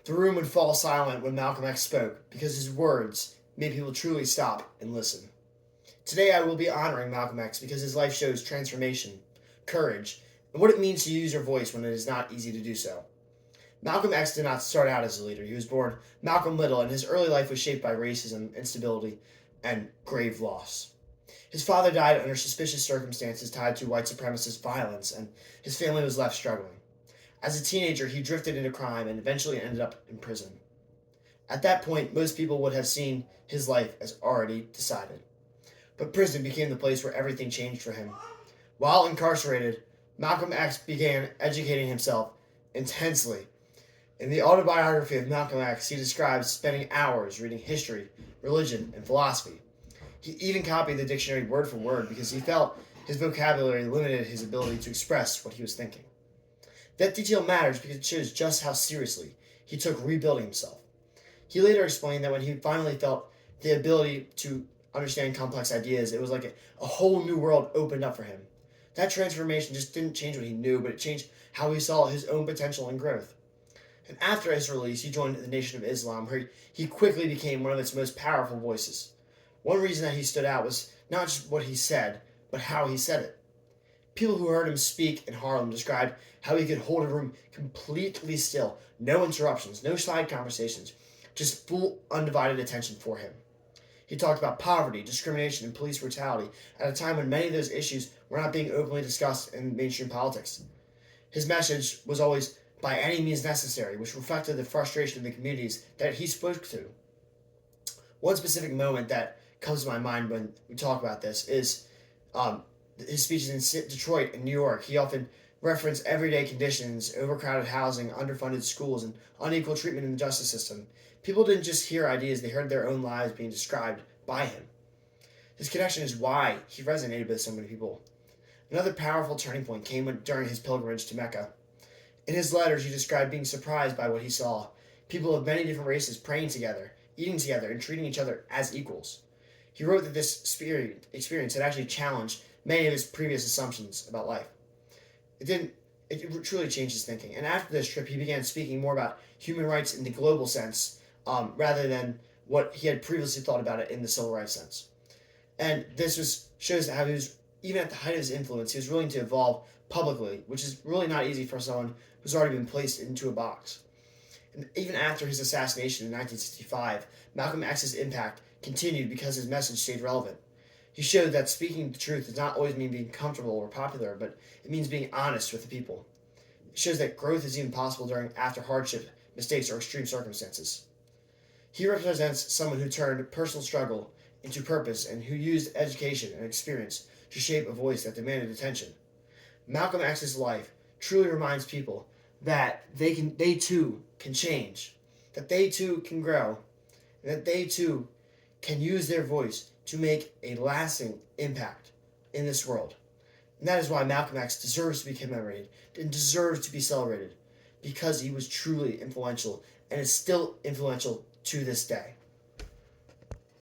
The room would fall silent when Malcolm X spoke because his words made people truly stop and listen. Today I will be honoring Malcolm X because his life shows transformation, courage, and what it means to use your voice when it is not easy to do so. Malcolm X did not start out as a leader. He was born Malcolm Little, and his early life was shaped by racism, instability, and grave loss. His father died under suspicious circumstances tied to white supremacist violence, and his family was left struggling. As a teenager, he drifted into crime and eventually ended up in prison. At that point, most people would have seen his life as already decided. But prison became the place where everything changed for him. While incarcerated, Malcolm X began educating himself intensely. In the autobiography of Malcolm X, he describes spending hours reading history, religion, and philosophy. He even copied the dictionary word for word because he felt his vocabulary limited his ability to express what he was thinking. That detail matters because it shows just how seriously he took rebuilding himself. He later explained that when he finally felt the ability to understand complex ideas, it was like a whole new world opened up for him. That transformation just didn't change what he knew, but it changed how he saw his own potential and growth. And after his release, he joined the Nation of Islam, where he quickly became one of its most powerful voices. One reason that he stood out was not just what he said, but how he said it. People who heard him speak in Harlem described how he could hold a room completely still, no interruptions, no side conversations, just full undivided attention for him. He talked about poverty, discrimination, and police brutality at a time when many of those issues were not being openly discussed in mainstream politics. His message was always by any means necessary, which reflected the frustration of the communities that he spoke to. One specific moment that comes to my mind when we talk about this is his speeches in Detroit and New York. He often referenced everyday conditions, overcrowded housing, underfunded schools, and unequal treatment in the justice system. People didn't just hear ideas, they heard their own lives being described by him. This connection is why he resonated with so many people. Another powerful turning point came during his pilgrimage to Mecca. In his letters, he described being surprised by what he saw. People of many different races praying together, eating together, and treating each other as equals. He wrote that this experience had actually challenged many of his previous assumptions about life. It truly changed his thinking. And after this trip, he began speaking more about human rights in the global sense, rather than what he had previously thought about it in the civil rights sense. And this shows how he was, even at the height of his influence, he was willing to evolve publicly, which is really not easy for someone who's already been placed into a box. And even after his assassination in 1965, Malcolm X's impact continued because his message stayed relevant. He showed that speaking the truth does not always mean being comfortable or popular, but it means being honest with the people. It shows that growth is even possible after hardship, mistakes, or extreme circumstances. He represents someone who turned personal struggle into purpose and who used education and experience to shape a voice that demanded attention. Malcolm X's life truly reminds people that they too can change, that they too can grow, and that they too can use their voice to make a lasting impact in this world. And that is why Malcolm X deserves to be commemorated and deserves to be celebrated, because he was truly influential and is still influential to this day.